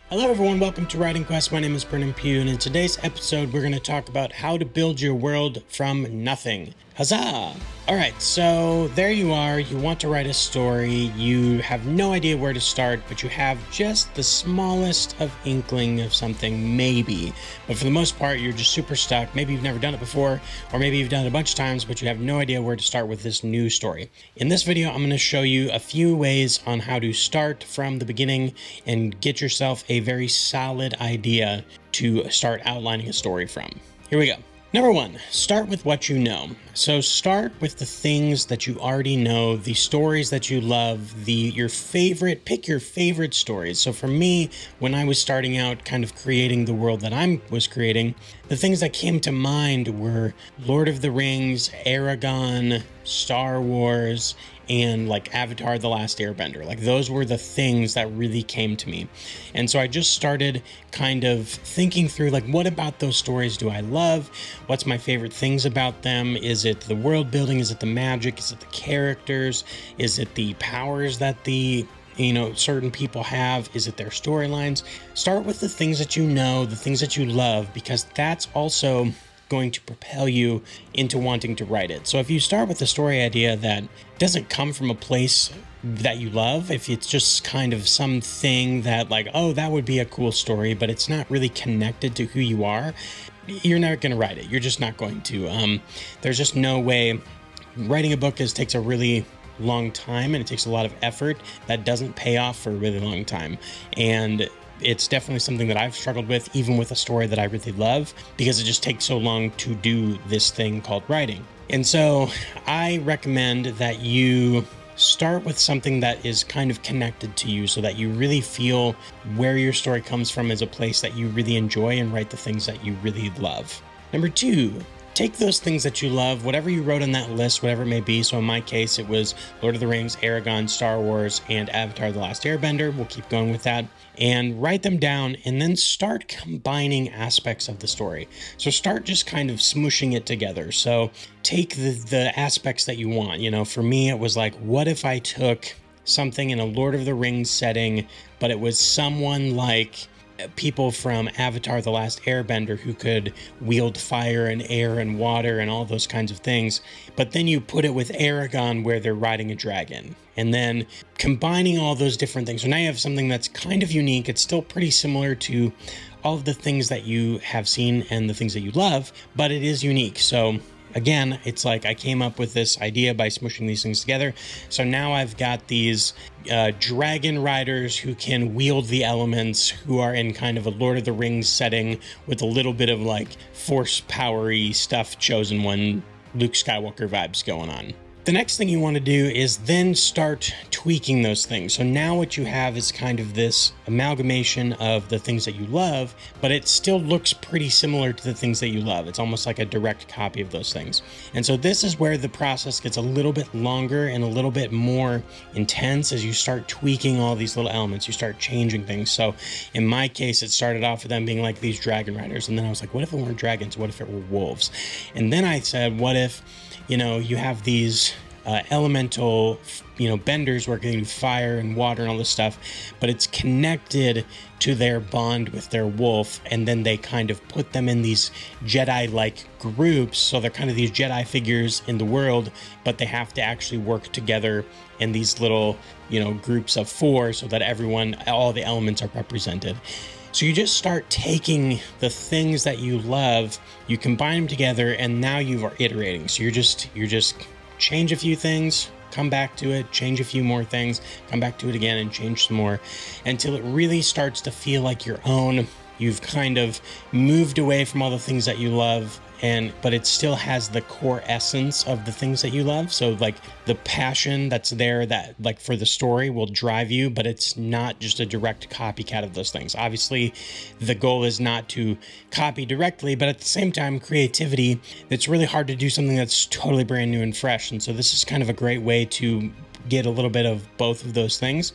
Hello everyone, welcome to Writing Quest. My name is Brennan Pugh, and in today's episode we're going to talk about how to build your world from nothing. Huzzah! Alright, so there you are. You want to write a story. You have no idea where to start, but you have just the smallest of inkling of something, maybe. But for the most part, you're just super stuck. Maybe you've never done it before, or maybe you've done it a bunch of times, but you have no idea where to start with this new story. In this video, I'm going to show you a few ways on how to start from the beginning and get yourself a very solid idea to start outlining a story from. Here we go. Number one, start with what you know. So start with the things that you already know, the stories that you love, pick your favorite stories. So for me, when I was starting out kind of creating the world that I was creating, the things that came to mind were Lord of the Rings, Aragon, Star Wars, and like Avatar: The Last Airbender. Like those were the things that really came to me. And so I just started kind of thinking through, like, what about those stories do I love? What's my favorite things about them? Is it the world building? Is it the magic? Is it the characters? Is it the powers that certain people have? Is it their storylines? Start with the things that you know, the things that you love, because that's also going to propel you into wanting to write it. So if you start with a story idea that doesn't come from a place that you love, if it's just kind of something that like, oh, that would be a cool story, but it's not really connected to who you are, you're not going to write it. You're just not going to. There's just no way. Writing a book takes a really long time, and it takes a lot of effort that doesn't pay off for a really long time. And it's definitely something that I've struggled with, even with a story that I really love, because it just takes so long to do this thing called writing. And so I recommend that you start with something that is kind of connected to you so that you really feel where your story comes from as a place that you really enjoy, and write the things that you really love. Number two, take those things that you love, whatever you wrote on that list, whatever it may be. So in my case, it was Lord of the Rings, Aragon, Star Wars, and Avatar: The Last Airbender. We'll keep going with that. And write them down, and then start combining aspects of the story. So start just kind of smooshing it together. So take the aspects that you want. For me, it was like, what if I took something in a Lord of the Rings setting, but it was someone like people from Avatar: The Last Airbender who could wield fire and air and water and all those kinds of things, but then you put it with Aragon where they're riding a dragon, and then combining all those different things. So now you have something that's kind of unique. It's still pretty similar to all of the things that you have seen and the things that you love, but it is unique. So again, it's like I came up with this idea by smushing these things together. So now I've got these dragon riders who can wield the elements, who are in kind of a Lord of the Rings setting with a little bit of like force powery stuff, Chosen One, Luke Skywalker vibes going on. The next thing you want to do is then start tweaking those things. So now what you have is kind of this amalgamation of the things that you love, but it still looks pretty similar to the things that you love. It's almost like a direct copy of those things. And so this is where the process gets a little bit longer and a little bit more intense as you start tweaking all these little elements. You start changing things. So in my case, it started off with them being like these dragon riders. And then I was like, what if it weren't dragons? What if it were wolves? And then I said, what if you have these elemental, benders working with fire and water and all this stuff, but it's connected to their bond with their wolf, and then they kind of put them in these Jedi-like groups, so they're kind of these Jedi figures in the world, but they have to actually work together in these little, groups of four, so that all the elements are represented. So you just start taking the things that you love, you combine them together, and now you are iterating. So you're just change a few things, come back to it, change a few more things, come back to it again and change some more, until it really starts to feel like your own. You've kind of moved away from all the things that you love, but it still has the core essence of the things that you love. So like the passion that's there that like for the story will drive you, but it's not just a direct copycat of those things. Obviously the goal is not to copy directly, but at the same time, creativity, it's really hard to do something that's totally brand new and fresh. And so this is kind of a great way to get a little bit of both of those things.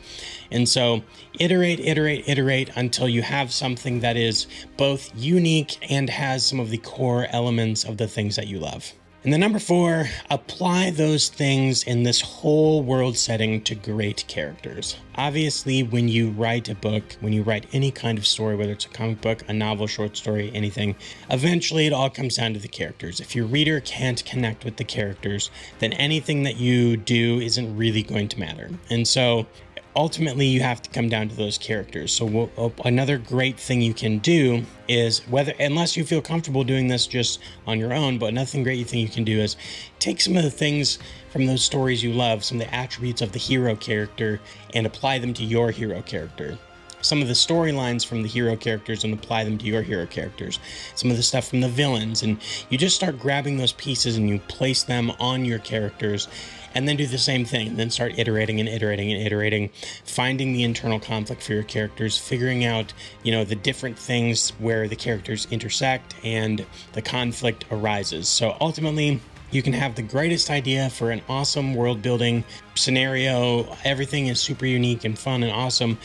And so iterate until you have something that is both unique and has some of the core elements of the things that you love. And then number 4, apply those things in this whole world setting to great characters. Obviously, when you write a book, when you write any kind of story, whether it's a comic book, a novel, short story, anything, eventually it all comes down to the characters. If your reader can't connect with the characters, then anything that you do isn't really going to matter. And so ultimately you have to come down to those characters. So another great thing you can do is, unless you feel comfortable doing this just on your own, but another great thing you can do is take some of the things from those stories you love, some of the attributes of the hero character, and apply them to your hero character. Some of the storylines from the hero characters and apply them to your hero characters. Some of the stuff from the villains, and you just start grabbing those pieces and you place them on your characters, and then do the same thing, and then start iterating and iterating and iterating, finding the internal conflict for your characters, figuring out, the different things where the characters intersect and the conflict arises. So ultimately, you can have the greatest idea for an awesome world building scenario. Everything is super unique and fun and awesome,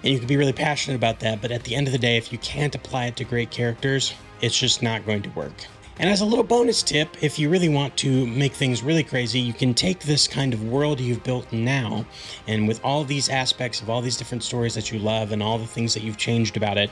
and you can be really passionate about that. But at the end of the day, if you can't apply it to great characters, it's just not going to work. And as a little bonus tip, if you really want to make things really crazy, you can take this kind of world you've built now, and with all these aspects of all these different stories that you love and all the things that you've changed about it,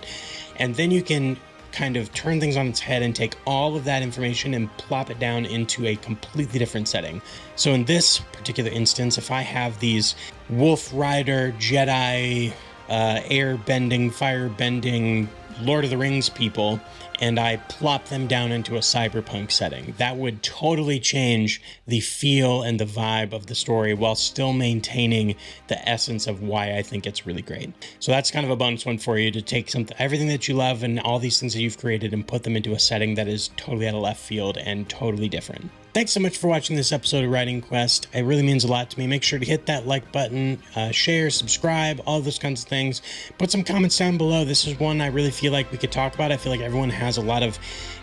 and then you can kind of turn things on its head and take all of that information and plop it down into a completely different setting. So in this particular instance, if I have these Wolf Rider, Jedi, air-bending, fire-bending, Lord of the Rings people, and I plop them down into a cyberpunk setting, that would totally change the feel and the vibe of the story while still maintaining the essence of why I think it's really great. So that's kind of a bonus one for you, to take everything that you love and all these things that you've created and put them into a setting that is totally out of left field and totally different. Thanks so much for watching this episode of Writing Quest. It really means a lot to me. Make sure to hit that like button, share, subscribe, all those kinds of things. Put some comments down below. This is one I really feel like we could talk about. I feel like everyone has a lot of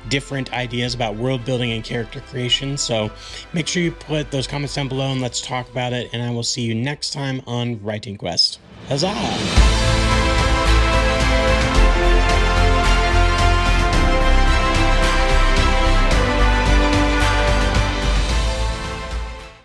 different ideas about world building and character creation. So make sure you put those comments down below and let's talk about it. And I will see you next time on Writing Quest. Huzzah!